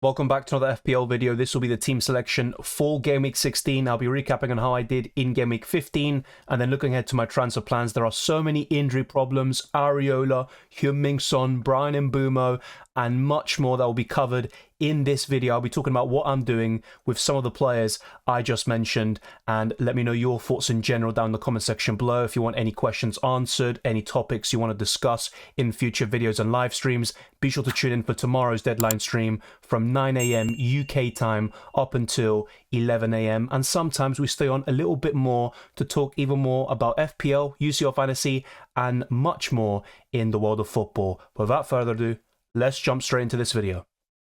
Welcome back to another FPL video. This will be the team selection for Game Week 16. I'll be recapping on how I did in Game Week 15 and then looking ahead to my transfer plans. There are so many injury problems, Areola, Heung-min Son, Brian Mbeumo, and much more that will be covered in this video. I'll be talking about what I'm doing with some of the players I just mentioned, and let me know your thoughts in general down in the comment section below. If you want any questions answered, any topics you want to discuss in future videos and live streams, be sure to tune in for tomorrow's deadline stream from 9 AM UK time up until 11 AM, and sometimes we stay on a little bit more to talk even more about FPL, UCL fantasy, and much more in the world of football. Without further ado, let's jump straight into this video.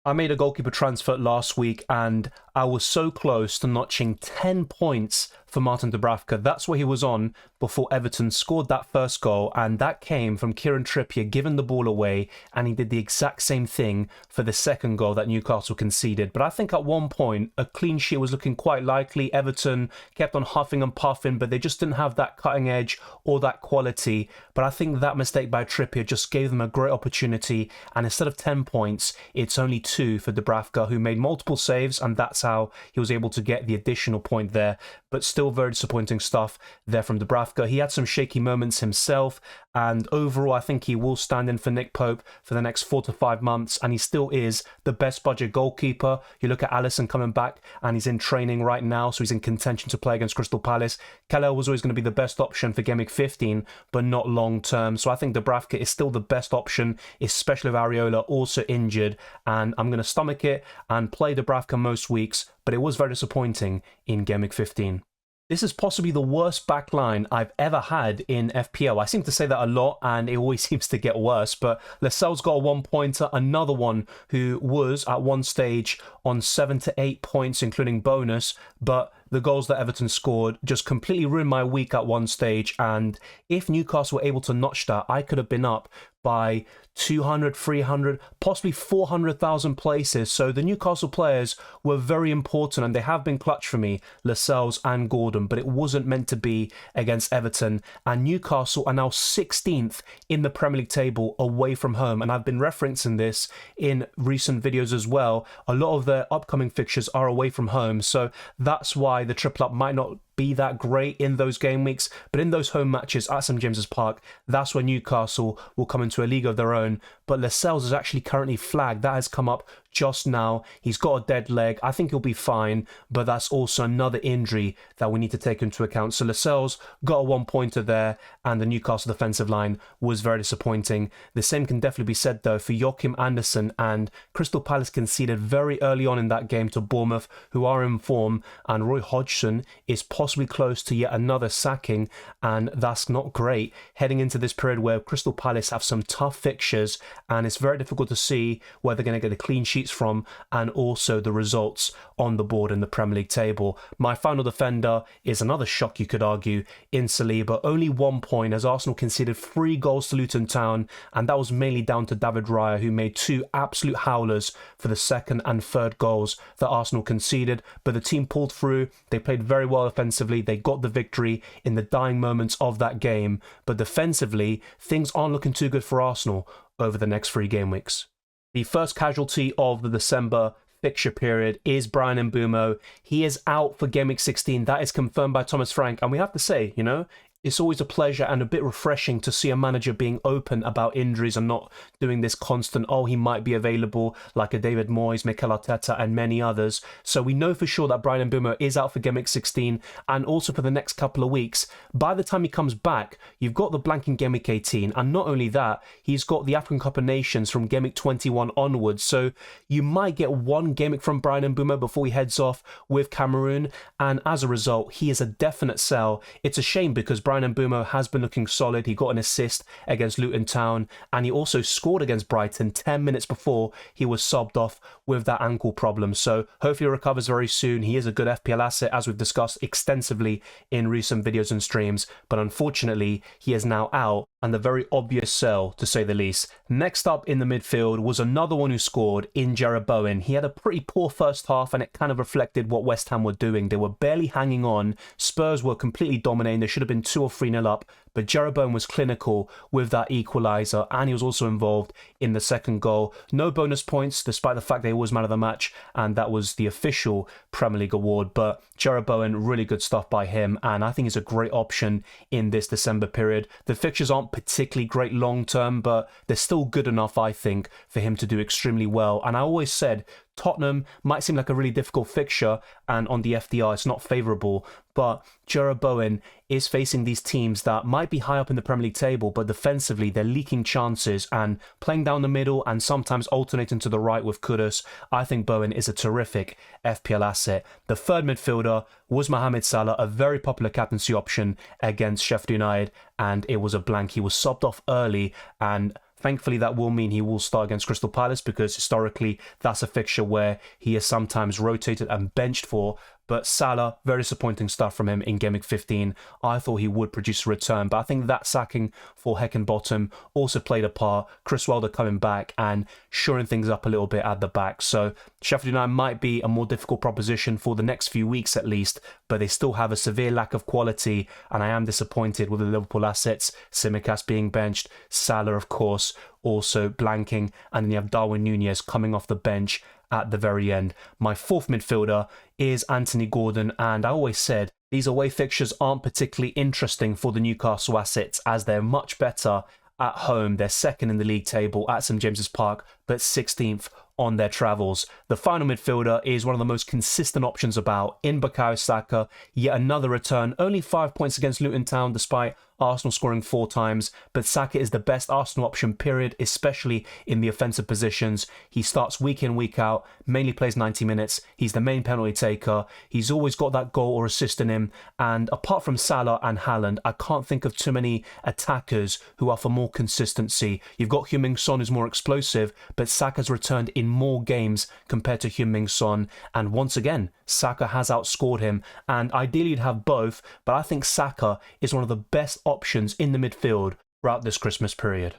I made a goalkeeper transfer last week and I was so close to notching 10 points for Martin Dubravka. That's what he was on before Everton scored that first goal, and that came from Kieran Trippier giving the ball away, and he did the exact same thing for the second goal that Newcastle conceded. But I think at one point a clean sheet was looking quite likely. Everton kept on huffing and puffing, but they just didn't have that cutting edge or that quality. But I think that mistake by Trippier just gave them a great opportunity, and instead of 10 points, it's only 2 for Dubravka, who made multiple saves, and that's how he was able to get the additional point there. But still very disappointing stuff there from Dubravka. He had some shaky moments himself, and overall I think he will stand in for Nick Pope for the next 4 to 5 months, and he still is the best budget goalkeeper. You look at Alisson coming back and he's in training right now, so he's in contention to play against Crystal Palace. Kalel was always going to be the best option for Game Week 15, but not long term, so I think Dubravka is still the best option, especially with Areola also injured, and I'm going to stomach it and play Dubravka most weeks, but it was very disappointing in Game Week 15. This is possibly the worst backline I've ever had in FPL. I seem to say that a lot and it always seems to get worse, but Lascelles got a 1-pointer, another one who was at one stage on 7 to 8 points, including bonus, but the goals that Everton scored just completely ruined my week at one stage, and if Newcastle were able to notch that, I could have been up by 200, 300, possibly 400,000 places. So the Newcastle players were very important and they have been clutch for me, Lascelles and Gordon, but it wasn't meant to be against Everton. And Newcastle are now 16th in the Premier League table away from home, and I've been referencing this in recent videos as well. A lot of their upcoming fixtures are away from home, so that's why the triple up might not be that great in those game weeks, but in those home matches at St James's Park, that's where Newcastle will come into a league of their own. But Lascelles is actually currently flagged. That has come up just now. He's got a dead leg. I think he'll be fine, but that's also another injury that we need to take into account. So Lascelles got a 1-pointer there, and the Newcastle defensive line was very disappointing. The same can definitely be said though for Joachim Andersen, and Crystal Palace conceded very early on in that game to Bournemouth, who are in form, and Roy Hodgson is possibly close to yet another sacking, and that's not great heading into this period where Crystal Palace have some tough fixtures, and it's very difficult to see where they're going to get the clean sheets from and also the results on the board in the Premier League table. My final defender is another shock, you could argue, in Saliba. Only 1 point as Arsenal conceded 3 goals to Luton Town, and that was mainly down to David Raya, who made 2 absolute howlers for the second and third goals that Arsenal conceded. But the team pulled through. They played very well offensively. They got the victory in the dying moments of that game, but defensively things aren't looking too good for Arsenal over the next 3 game weeks. The first casualty of the December fixture period is Brian Mbeumo. He is out for Game Week 16. That is confirmed by Thomas Frank, and we have to say, you know, it's always a pleasure and a bit refreshing to see a manager being open about injuries and not doing this constant, oh, he might be available, like a David Moyes, Mikel Arteta, and many others. So we know for sure that Brian Mbeumo is out for Game Week 16 and also for the next couple of weeks. By the time he comes back, you've got the blank in Game Week 18, and not only that, he's got the African Cup of Nations from Game Week 21 onwards. So you might get 1 game week from Brian Mbeumo before he heads off with Cameroon, and as a result, he is a definite sell. It's a shame because Brian Mbeumo has been looking solid. He got an assist against Luton Town, and he also scored against Brighton 10 minutes before he was subbed off with that ankle problem. So hopefully he recovers very soon. He is a good FPL asset, as we've discussed extensively in recent videos and streams, but unfortunately he is now out, and the very obvious sell, to say the least. Next up in the midfield was another one who scored in Jarrod Bowen. He had a pretty poor first half, and it kind of reflected what West Ham were doing. They were barely hanging on. Spurs were completely dominating. They should have been 2 or 3-0 up but Jeroboam was clinical with that equaliser, and he was also involved in the second goal. No bonus points, despite the fact they was man of the match, and that was the official Premier League award. But Jeroboam, really good stuff by him, and I think he's a great option in this December period. The fixtures aren't particularly great long term, but they're still good enough, I think, for him to do extremely well. And I always said Tottenham might seem like a really difficult fixture, and on the FDR it's not favourable, but Jeroboam is facing these teams that might be high up in the Premier League table, but defensively they're leaking chances and playing down the middle and sometimes alternating to the right with Kudus. I think Bowen is a terrific FPL asset. The third midfielder was Mohamed Salah, a very popular captaincy option against Sheffield United, and it was a blank. He was subbed off early, and thankfully, that will mean he will start against Crystal Palace, because historically that's a fixture where he is sometimes rotated and benched for. But Salah, very disappointing stuff from him in Game Week 15. I thought he would produce a return, but I think that sacking for Heckingbottom also played a part. Chris Wilder coming back and shoring things up a little bit at the back. So Sheffield United might be a more difficult proposition for the next few weeks at least, but they still have a severe lack of quality, and I am disappointed with the Liverpool assets. Tsimikas being benched, Salah, of course, also blanking, and then you have Darwin Núñez coming off the bench at the very end. My fourth midfielder is Anthony Gordon, and I always said these away fixtures aren't particularly interesting for the Newcastle assets, as they're much better at home. They're second in the league table at St James's Park, but 16th on their travels. The final midfielder is one of the most consistent options about in Bukayo Saka. Yet another return, only 5 points against Luton Town despite Arsenal scoring 4 times, but Saka is the best Arsenal option, period, especially in the offensive positions. He starts week in, week out, mainly plays 90 minutes. He's the main penalty taker. He's always got that goal or assist in him. And apart from Salah and Haaland, I can't think of too many attackers who offer more consistency. You've got Heung-min Son, who's more explosive, but Saka's returned in more games compared to Heung-min Son. And once again, Saka has outscored him. And ideally you'd have both, but I think Saka is one of the best options in the midfield throughout this Christmas period.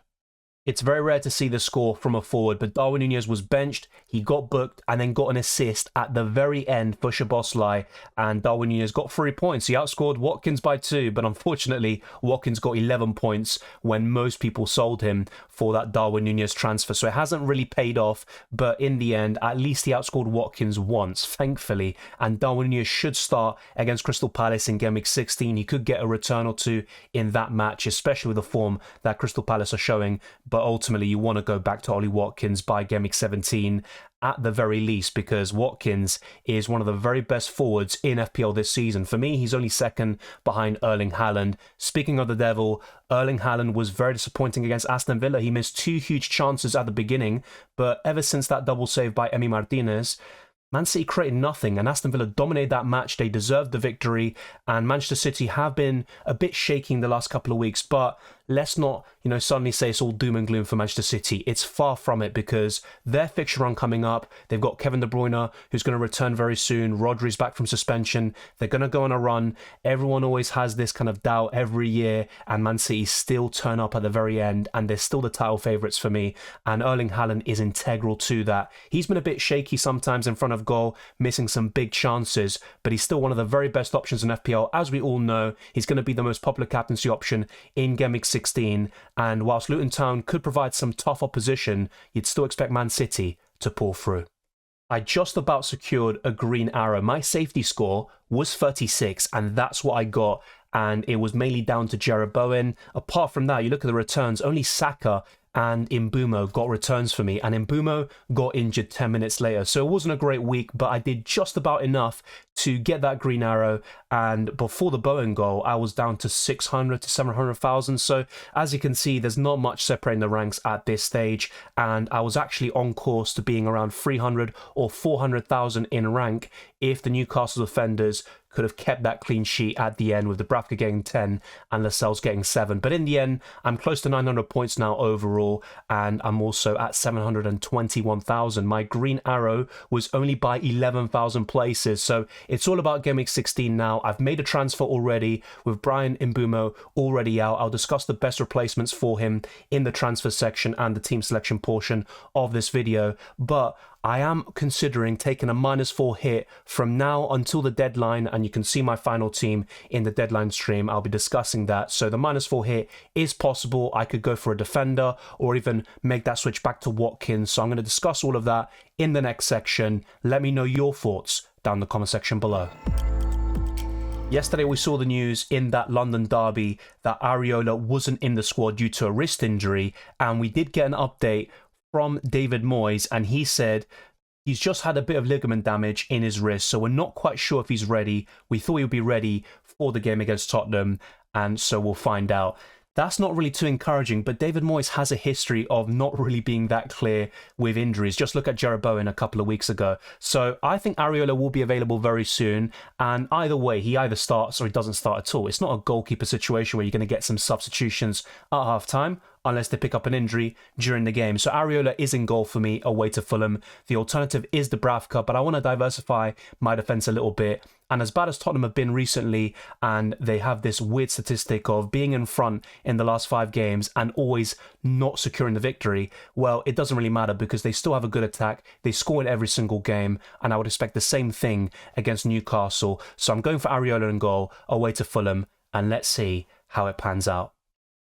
It's very rare to see the score from a forward, but Darwin Núñez was benched, he got booked, and then got an assist at the very end for Szoboszlai, and Darwin Núñez got 3 points. He outscored Watkins by 2, but unfortunately, Watkins got 11 points when most people sold him for that Darwin Núñez transfer, so it hasn't really paid off, but in the end, at least he outscored Watkins once, thankfully, and Darwin Núñez should start against Crystal Palace in Game Week 16. He could get a return or two in that match, especially with the form that Crystal Palace are showing, but ultimately you want to go back to Ollie Watkins by Game Week 17 at the very least, because Watkins is one of the very best forwards in FPL this season. For me, he's only second behind Erling Haaland. Speaking of the devil, Erling Haaland was very disappointing against Aston Villa. He missed 2 huge chances at the beginning, but ever since that double save by Emi Martinez, Man City created nothing, and Aston Villa dominated that match. They deserved the victory, and Manchester City have been a bit shaky in the last couple of weeks, but let's not, suddenly say it's all doom and gloom for Manchester City. It's far from it, because their fixture run coming up, they've got Kevin De Bruyne, who's going to return very soon. Rodri's back from suspension. They're going to go on a run. Everyone always has this kind of doubt every year, and Man City still turn up at the very end, and they're still the title favourites for me, and Erling Haaland is integral to that. He's been a bit shaky sometimes in front of goal, missing some big chances, but he's still one of the very best options in FPL. As we all know, he's going to be the most popular captaincy option in Game Week 16, and whilst Luton Town could provide some tough opposition, you'd still expect Man City to pull through. I just about secured a green arrow. My safety score was 36, and that's what I got, and it was mainly down to Jeroboam. Apart from that, you look at the returns, only Saka and Mbeumo got returns for me, and Mbeumo got injured 10 minutes later. So it wasn't a great week, but I did just about enough to get that green arrow, and before the Bowen goal, I was down to 600 to 700,000. So as you can see, there's not much separating the ranks at this stage, and I was actually on course to being around 300 or 400,000 in rank if the Newcastle defenders could have kept that clean sheet at the end, with Dubravka getting 10 and Lascelles getting 7. But in the end, I'm close to 900 points now overall, and I'm also at 721,000. My green arrow was only by 11,000 places, so it's all about Game Week 16 now. I've made a transfer already with Brian Mbeumo already out. I'll discuss the best replacements for him in the transfer section and the team selection portion of this video, but I am considering taking a -4 hit from now until the deadline, and you can see my final team in the deadline stream. I'll be discussing that. So the -4 hit is possible. I could go for a defender or even make that switch back to Watkins. So I'm going to discuss all of that in the next section. Let me know your thoughts down in the comment section below. Yesterday we saw the news in that London derby that Areola wasn't in the squad due to a wrist injury, and we did get an update from David Moyes, and he said he's just had a bit of ligament damage in his wrist, so we're not quite sure if he's ready. We thought he would be ready for the game against Tottenham, and so we'll find out. That's not really too encouraging, but David Moyes has a history of not really being that clear with injuries. Just look at Jarrod Bowen a couple of weeks ago. So I think Areola will be available very soon, and either way, he either starts or he doesn't start at all. It's not a goalkeeper situation where you're going to get some substitutions at half-time, unless they pick up an injury during the game. So Areola is in goal for me away to Fulham. The alternative is Dubravka, but I want to diversify my defence a little bit. And as bad as Tottenham have been recently, and they have this weird statistic of being in front in the last 5 games and always not securing the victory, well, it doesn't really matter because they still have a good attack. They score in every single game, and I would expect the same thing against Newcastle. So I'm going for Areola in goal away to Fulham, and let's see how it pans out.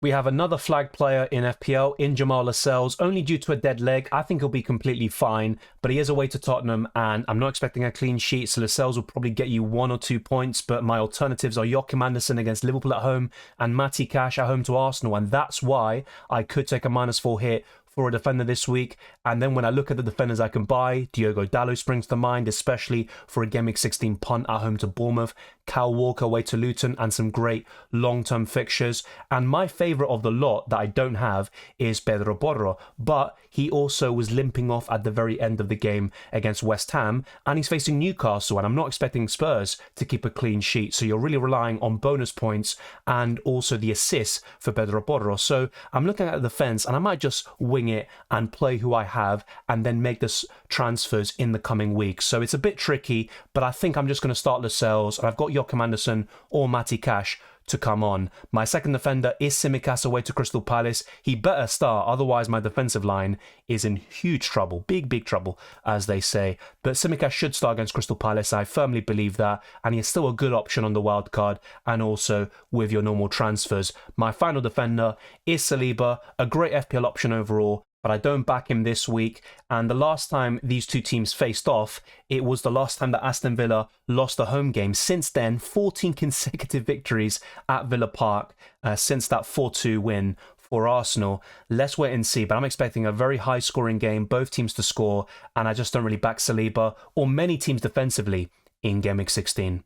We have another flag player in FPL in Jamal Lascelles, only due to a dead leg. I think he'll be completely fine, but he is away to Tottenham, and I'm not expecting a clean sheet, so Lascelles will probably get you 1 or 2 points, but my alternatives are Joachim Andersen against Liverpool at home and Matty Cash at home to Arsenal, and that's why I could take a -4 hit for a defender this week. And then when I look at the defenders I can buy, Diogo Dalot springs to mind, especially for a Gameweek 16 punt at home to Bournemouth, Kyle Walker away to Luton, and some great long-term fixtures. And my favourite of the lot that I don't have is Pedro Porro, but he also was limping off at the very end of the game against West Ham, and he's facing Newcastle, and I'm not expecting Spurs to keep a clean sheet, so you're really relying on bonus points and also the assists for Pedro Porro. So I'm looking at the defence, and I might just wing it and play who I have and then make the transfers in the coming weeks. So it's a bit tricky, but I think I'm just going to start Lascelles, and I've got Joachim Andersen or Matty Cash to come on. My second defender is Tsimikas away to Crystal Palace. He better start, otherwise my defensive line is in huge trouble. Big trouble, as they say. But Tsimikas should start against Crystal Palace. I firmly believe that, and he's still a good option on the wild card and also with your normal transfers. My final defender is Saliba, a great FPL option overall, but I don't back him this week. And the last time these two teams faced off, it was the last time that Aston Villa lost a home game. Since then, 14 consecutive victories at Villa Park since that 4-2 win for Arsenal. Let's wait and see, but I'm expecting a very high scoring game, both teams to score, and I just don't really back Saliba or many teams defensively in Gameweek 16.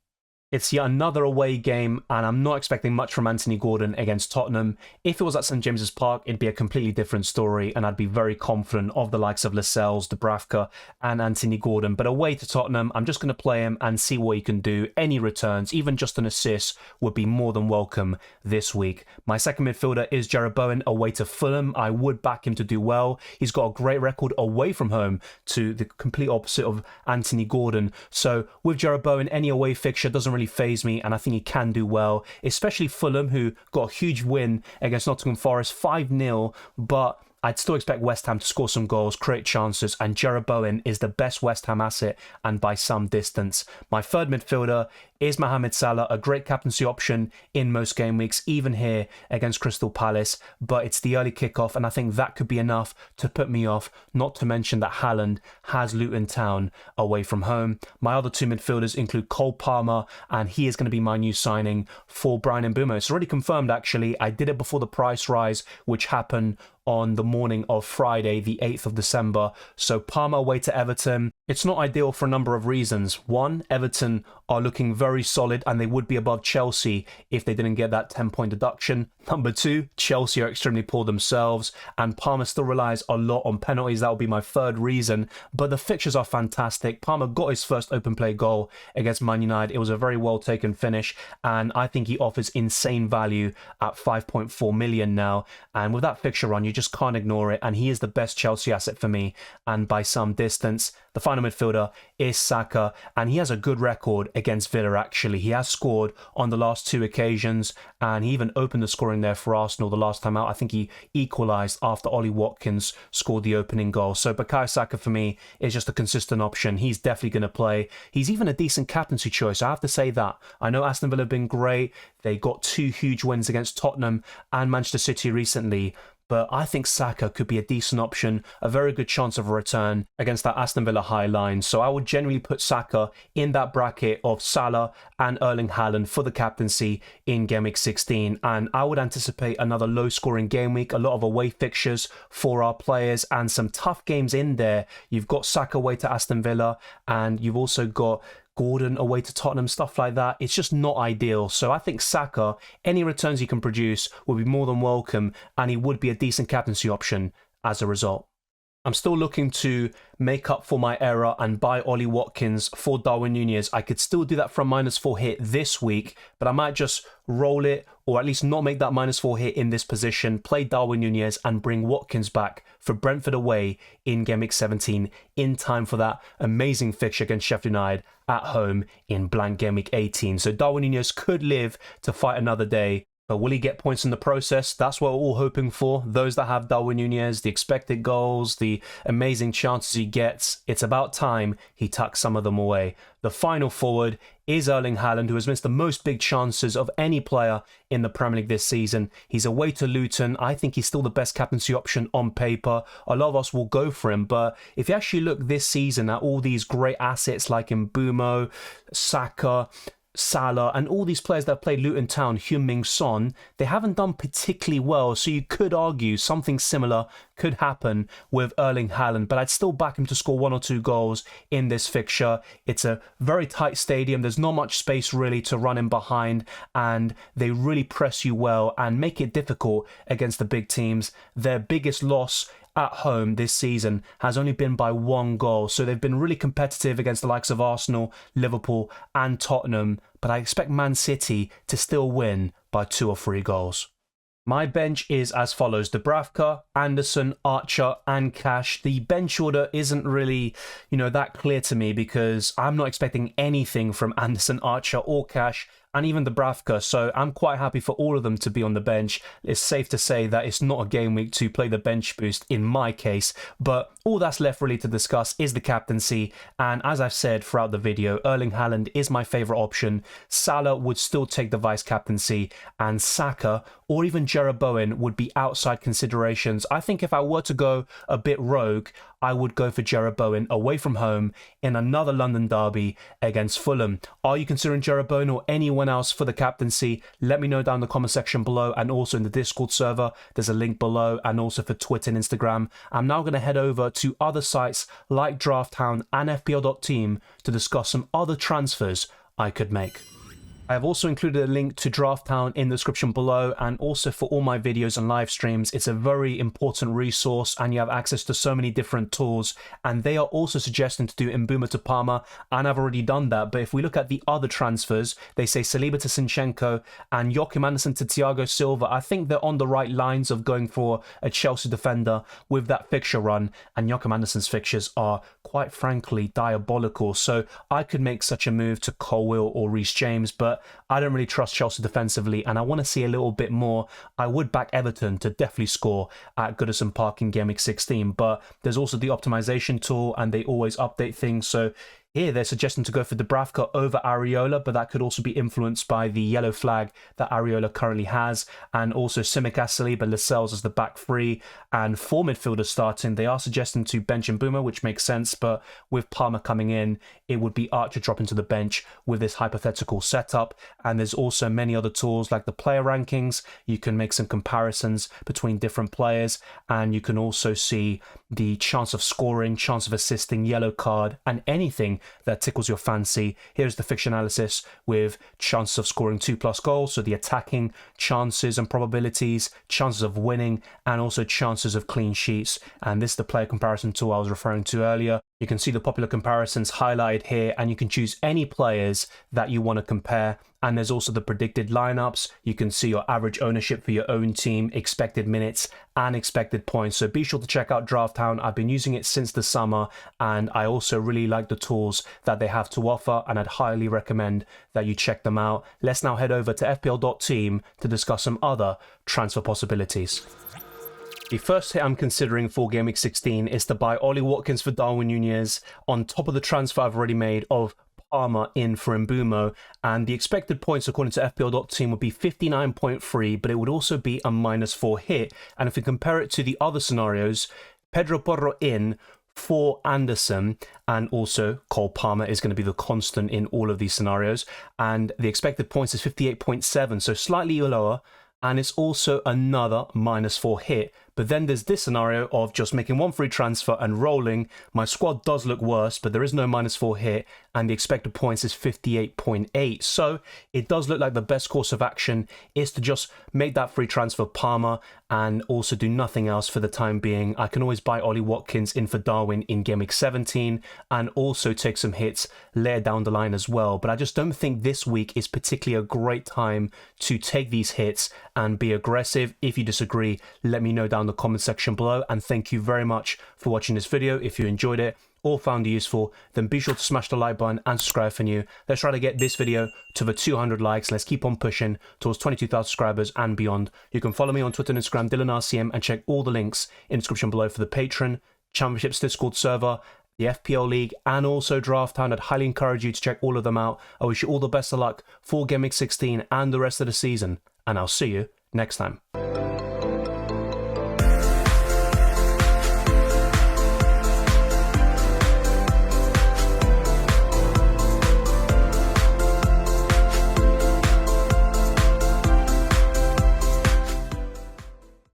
It's yet another away game, and I'm not expecting much from Anthony Gordon against Tottenham. If it was at St James's Park, it'd be a completely different story, and I'd be very confident of the likes of Lascelles, Dubravka, and Anthony Gordon. But away to Tottenham, I'm just going to play him and see what he can do. Any returns, even just an assist, would be more than welcome this week. My second midfielder is Jarrod Bowen away to Fulham. I would back him to do well. He's got a great record away from home, to the complete opposite of Anthony Gordon. So with Jarrod Bowen, any away fixture doesn't really faze me, and I think he can do well, especially Fulham, who got a huge win against Nottingham Forest 5-0, but I'd still expect West Ham to score some goals, create chances, and Jarrod Bowen is the best West Ham asset, and by some distance. My third midfielder is Mohamed Salah, a great captaincy option in most game weeks, even here against Crystal Palace, but it's the early kickoff, and I think that could be enough to put me off, not to mention that Haaland has Luton Town away from home. My other two midfielders include Cole Palmer, and he is going to be my new signing for Bryan Mbeumo. It's already confirmed, actually. I did it before the price rise, which happened on the morning of Friday, the 8th of December. So Palmer away to Everton. It's not ideal for a number of reasons. One, Everton are looking very solid, and they would be above Chelsea if they didn't get that 10-point deduction. Number two, Chelsea are extremely poor themselves, and Palmer still relies a lot on penalties. That will be my third reason. But the fixtures are fantastic. Palmer got his first open play goal against Man United. It was a very well taken finish, and I think he offers insane value at 5.4 million now. And with that fixture run, you just can't ignore it, and he is the best Chelsea asset for me, and by some distance. The final midfielder is Saka, and he has a good record against Villa, actually. He has scored on the last two occasions, and he even opened the scoring scoring there for Arsenal the last time out. I think he equalised after Ollie Watkins scored the opening goal. So Bukayo Saka for me is just a consistent option. He's definitely going to play. He's even a decent captaincy choice, I have to say that. I know Aston Villa have been great. They got 2 huge wins against Tottenham and Manchester City recently. But I think Saka could be a decent option, a very good chance of a return against that Aston Villa high line. So I would generally put Saka in that bracket of Salah and Erling Haaland for the captaincy in Game Week 16. And I would anticipate another low-scoring game week, a lot of away fixtures for our players and some tough games in there. You've got Saka away to Aston Villa and you've also got Gordon away to Tottenham, stuff like that. It's just not ideal. So I think Saka, any returns he can produce will be more than welcome, and he would be a decent captaincy option as a result. I'm still looking to make up for my error and buy Ollie Watkins for Darwin Núñez. I could still do that from -4 hit this week, but I might just roll it, or at least not make that -4 hit in this position, play Darwin Núñez and bring Watkins back for Brentford away in Game Week 17 in time for that amazing fixture against Sheffield United at home in blank Game Week 18. So Darwin Núñez could live to fight another day. But will he get points in the process? That's what we're all hoping for. Those that have Darwin Núñez, the expected goals, the amazing chances he gets, it's about time he tucks some of them away. The final forward is Erling Haaland, who has missed the most big chances of any player in the Premier League this season. He's away to Luton. I think he's still the best captaincy option on paper. A lot of us will go for him, but if you actually look this season at all these great assets like Mbeumo, Saka, Salah and all these players that have played Luton Town, Heung-min Son, they haven't done particularly well. So you could argue something similar could happen with Erling Haaland, but I'd still back him to score 1 or 2 goals in this fixture. It's a very tight stadium. There's not much space really to run in behind, and they really press you well and make it difficult against the big teams. Their biggest loss at home this season has only been by 1 goal. So they've been really competitive against the likes of Arsenal, Liverpool and Tottenham. But I expect Man City to still win by 2 or 3 goals. My bench is as follows: Dubravka, Anderson, Archer and Cash. The bench order isn't really, that clear to me because I'm not expecting anything from Anderson, Archer or Cash, and even Dubravka, so I'm quite happy for all of them to be on the bench. It's safe to say that it's not a game week to play the bench boost in my case, but all that's left really to discuss is the captaincy, and as I've said throughout the video, Erling Haaland is my favourite option. Salah would still take the vice captaincy, and Saka or even Jarrod Bowen would be outside considerations. I think if I were to go a bit rogue, I would go for Jarrod Bowen away from home in another London derby against Fulham. Are you considering Jarrod Bowen or anyone else for the captaincy? Let me know down in the comment section below, and also in the Discord server. There's a link below, and also for Twitter and Instagram. I'm now going to head over to other sites like Drafthound and fpl.team to discuss some other transfers I could make. I have also included a link to Drafthound in the description below, and also for all my videos and live streams. It's a very important resource and you have access to so many different tools, and they are also suggesting to do Mbeumo to Parma, and I've already done that. But if we look at the other transfers, they say Saliba to Zinchenko and Joachim Andersen to Thiago Silva. I think they're on the right lines of going for a Chelsea defender with that fixture run, and Joachim Andersen's fixtures are quite frankly diabolical. So I could make such a move to Colwill or Reece James, but I don't really trust Chelsea defensively and I want to see a little bit more. I would back Everton to definitely score at Goodison Park in Game Week 16, but there's also the optimization tool and they always update things. So here they're suggesting to go for Dubravka over Areola, but that could also be influenced by the yellow flag that Areola currently has, and also Tsimikas, Saliba, Lascelles as the back three, and 4 midfielders starting. They are suggesting to bench Mbeumo, which makes sense, but with Palmer coming in, it would be Archer dropping to the bench with this hypothetical setup. And there's also many other tools like the player rankings. You can make some comparisons between different players, and you can also see the chance of scoring, chance of assisting, yellow card, and anything that tickles your fancy. Here's the fixture analysis with chances of scoring 2+ goals, so the attacking chances and probabilities, chances of winning, and also chances of clean sheets. And this is the player comparison tool I was referring to earlier. You can see the popular comparisons highlighted here, and you can choose any players that you want to compare. And there's also the predicted lineups. You can see your average ownership for your own team, expected minutes, and expected points. So be sure to check out Drafthound. I've been using it since the summer, and I also really like the tools that they have to offer, and I'd highly recommend that you check them out. Let's now head over to fpl.team to discuss some other transfer possibilities. The first hit I'm considering for Game Week 16 is to buy Ollie Watkins for Darwin Nunez on top of the transfer I've already made of Palmer in for Mbeumo, and the expected points according to FPL.team would be 59.3, but it would also be a -4 hit. And if we compare it to the other scenarios, Pedro Porro in for Anderson, and also Cole Palmer is going to be the constant in all of these scenarios, and the expected points is 58.7, so slightly lower, and it's also another -4 hit. But then there's this scenario of just making one free transfer and rolling. My squad does look worse, but there is no -4 hit, and the expected points is 58.8. So it does look like the best course of action is to just make that free transfer Palmer and also do nothing else for the time being. I can always buy Ollie Watkins in for Darwin in Game Week 17 and also take some hits later down the line as well. But I just don't think this week is particularly a great time to take these hits and be aggressive. If you disagree, let me know down in the comment section below, and thank you very much for watching this video. If you enjoyed it or found it useful, then be sure to smash the like button and subscribe if you're new. Let's try to get this video to the 200 likes. Let's keep on pushing towards 22,000 subscribers and beyond. You can follow me on Twitter and Instagram, DylanRCM, and check all the links in the description below for the Patreon, Championships Discord server, the FPL League, and also Drafthound. I'd highly encourage you to check all of them out. I wish you all the best of luck for Game Week 16 and the rest of the season, and I'll see you next time.